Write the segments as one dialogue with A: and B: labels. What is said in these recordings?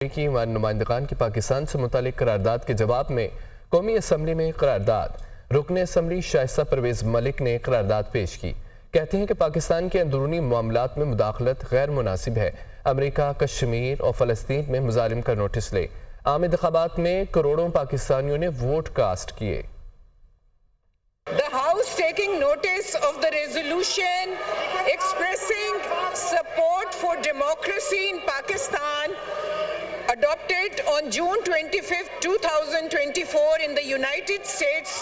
A: امریکی نمائندگان کی پاکستان سے متعلق قرارداد کے جواب میں قومی اسمبلی میں قرارداد رکن اسمبلی شائستہ پرویز ملک نے قرارداد پیش کی۔ کہتے ہیں کہ پاکستان کے اندرونی معاملات میں مداخلت غیر مناسب ہے۔ امریکہ کشمیر اور فلسطین میں مظالم کا نوٹس لے۔ عام انتخابات میں کروڑوں پاکستانیوں نے ووٹ کاسٹ کیے۔
B: The House taking notice of the resolution expressing support for democracy in Pakistan adopted on June 25, 2024 in the United States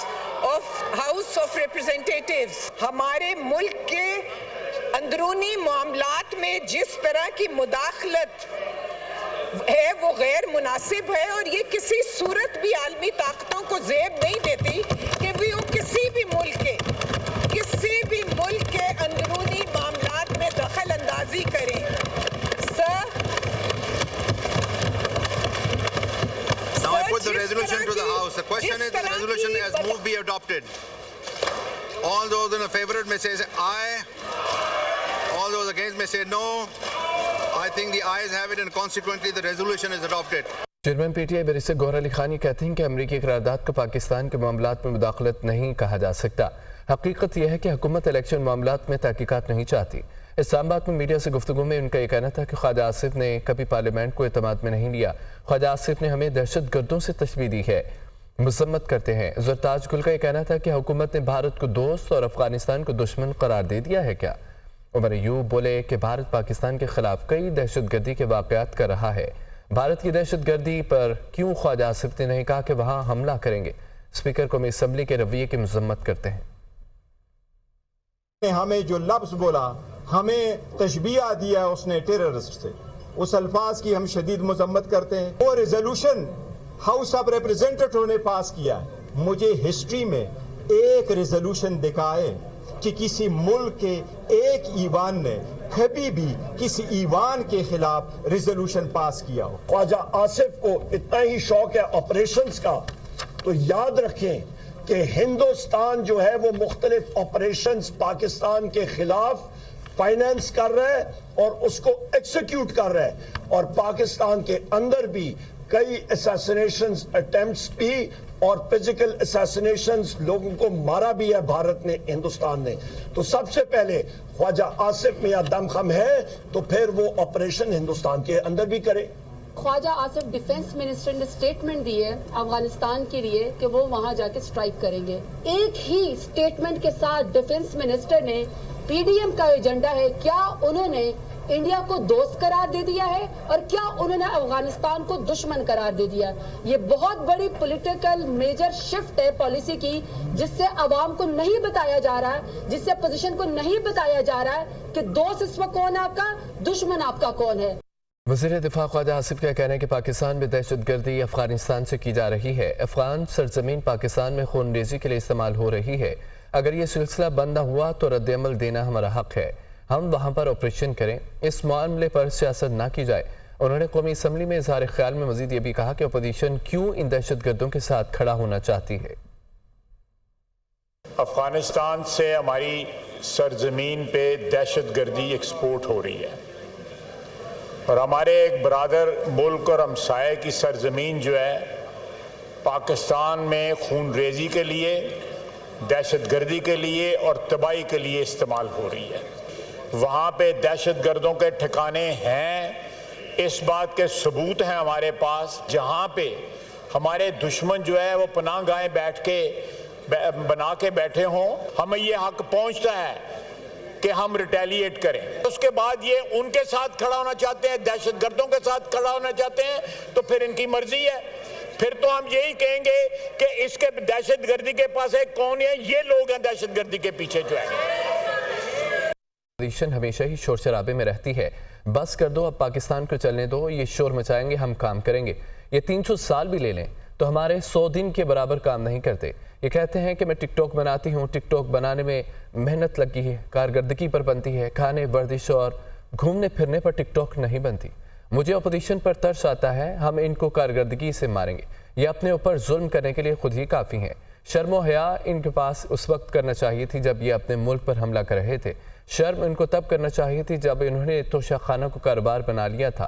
B: of House of Representatives. ہمارے ملک کے اندرونی معاملات میں جس طرح کی مداخلت ہے وہ غیر مناسب ہے، اور یہ کسی صورت بھی عالمی طاقتوں کو زیب نہیں دیتی کہ وہ کسی بھی ملک کے اندرونی معاملات میں دخل اندازی کریں۔
C: Now I put the resolution to the House. The question is, the resolution as moved be adopted. All those in favor may say aye. All those against may say no. I think the ayes have it and consequently the resolution is adopted.
A: Chairman P T I barrister Gohar Ali Khan یہ کہتے ہیں کہ امریکی قرارداد کو پاکستان کے معاملات میں مداخلت نہیں کہا جا سکتا۔ حقیقت یہ ہے کہ حکومت الیکشن معاملات میں تحقیقات نہیں چاہتی۔ اسلام آباد میں میڈیا سے گفتگو میں ان کا یہ کہنا تھا کہ خواجہ آصف نے کبھی پارلیمنٹ کو اعتماد میں نہیں لیا۔ خواجہ آصف نے ہمیں دہشت گردوں سے تشبیہ دی ہے، مذمت کرتے ہیں۔ زرتاج گل کا یہ کہنا تھا کہ حکومت نے بھارت کو دوست اور افغانستان کو دشمن قرار دے دیا ہے کیا؟ عمر ایوب بولے کہ بھارت پاکستان کے خلاف کئی دہشت گردی کے واقعات کر رہا ہے۔ بھارت کی دہشت گردی پر کیوں خواجہ آصف نے نہیں کہا کہ وہاں حملہ کریں گے؟ اسپیکر قومی اسمبلی کے رویے کی مذمت کرتے ہیں۔
D: ہمیں جو لفظ بولا، ہمیں تشبیہ دیا اس نے ٹیررسٹ سے، اس الفاظ کی ہم شدید مذمت کرتے ہیں۔ وہ ریزولوشن ہاؤس آف ریپریزنٹیٹیو نے پاس کیا ہے۔ مجھے ہسٹری میں ایک ریزولوشن دکھائے کہ کسی ملک کے ایک ایوان نے کبھی بھی کسی ایوان کے خلاف ریزولوشن پاس کیا ہو۔
E: خواجہ آصف کو اتنا ہی شوق ہے آپریشنز کا، تو یاد رکھیں کہ ہندوستان جو ہے وہ مختلف آپریشنز پاکستان کے خلاف فائنینس کر رہا ہے اور اس کو ایکسیکیوٹ کر رہا ہے، اور پاکستان کے اندر بھی کئی اسیسینیشنز اٹیمپٹس بھی اور فزیکل اسیسینیشنز، لوگوں کو مارا بھی ہے بھارت نے، ہندوستان نے۔ تو سب سے پہلے خواجہ آصف میں یا دم خم ہے تو پھر وہ آپریشن ہندوستان کے اندر بھی کرے۔
F: خواجہ آصف ڈیفنس منسٹر نے سٹیٹمنٹ دی ہے افغانستان کے لیے کہ وہ وہاں جا کے سٹرائک کریں گے۔ ایک ہی سٹیٹمنٹ کے ساتھ ڈیفنس منسٹر نے پی ڈی ایم کا ایجنڈا ہے، کیا انہوں نے انڈیا کو دوست قرار دے دیا ہے اور کیا انہوں نے افغانستان کو دشمن قرار دے دیا؟ یہ بہت بڑی پولیٹیکل میجر شفٹ ہے پالیسی کی، جس سے عوام کو نہیں بتایا جا رہا ہے، جس سے اپوزیشن کو نہیں بتایا جا رہا ہے کہ دوست اس وقت کون ہے آپ کا، دشمن آپ کا کون ہے۔
A: وزیر دفاع خواجہ آصف کا کہنا ہے کہ پاکستان میں دہشت گردی افغانستان سے کی جا رہی ہے۔ افغان سرزمین پاکستان میں خون ریزی کے لیے استعمال ہو رہی ہے۔ اگر یہ سلسلہ بند نہ ہوا تو رد عمل دینا ہمارا حق ہے، ہم وہاں پر آپریشن کریں، اس معاملے پر سیاست نہ کی جائے۔ انہوں نے قومی اسمبلی میں اظہار خیال میں مزید یہ بھی کہا کہ اپوزیشن کیوں ان دہشت گردوں کے ساتھ کھڑا ہونا چاہتی ہے۔
G: افغانستان سے ہماری سرزمین پہ دہشت گردی ایکسپورٹ ہو رہی ہے، اور ہمارے ایک برادر ملک اور ہمسائے کی سرزمین جو ہے پاکستان میں خون ریزی کے لیے، دہشت گردی کے لیے اور تباہی کے لیے استعمال ہو رہی ہے۔ وہاں پہ دہشت گردوں کے ٹھکانے ہیں، اس بات کے ثبوت ہیں ہمارے پاس۔ جہاں پہ ہمارے دشمن جو ہے وہ پناہ گاہیں بنا کے بیٹھے ہوں، ہمیں یہ حق پہنچتا ہے کہ ہم ریٹیلیٹ کریں۔ اس کے بعد یہ ان کے ساتھ کھڑا ہونا چاہتے ہیں، دہشت گردوں کے ساتھ کھڑا ہونا چاہتے ہیں، تو پھر ان کی مرضی ہے۔ پھر تو ہم یہی کہیں گے کہ اس کے دہشت گردی کے پاس ہے کون ہے، یہ لوگ ہیں دہشت گردی کے پیچھے جو ہے۔
A: اپوزیشن ہمیشہ ہی شور شرابے میں رہتی ہے، بس کر دو، اب پاکستان کو چلنے دو، یہ شور مچائیں گے، ہم کام کریں گے۔ یہ 300 سال بھی لے لیں تو ہمارے 100 دن کے برابر کام نہیں کرتے۔ یہ کہتے ہیں کہ میں ٹک ٹاک بناتی ہوں، ٹک ٹاک بنانے میں محنت لگی ہے، کارکردگی پر بنتی ہے، کھانے ورزش اور گھومنے پھرنے پر ٹک ٹاک نہیں بنتی۔ مجھے اپوزیشن پر ترس آتا ہے، ہم ان کو کارکردگی سے ماریں گے، یہ اپنے اوپر ظلم کرنے کے لیے خود ہی کافی ہیں۔ شرم و حیا ان کے پاس اس وقت کرنا چاہیے تھی جب یہ اپنے ملک پر حملہ کر رہے تھے۔ شرم ان کو تب کرنا چاہیے تھی جب انہوں نے توشہ خانہ کو کاروبار بنا لیا تھا۔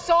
H: 100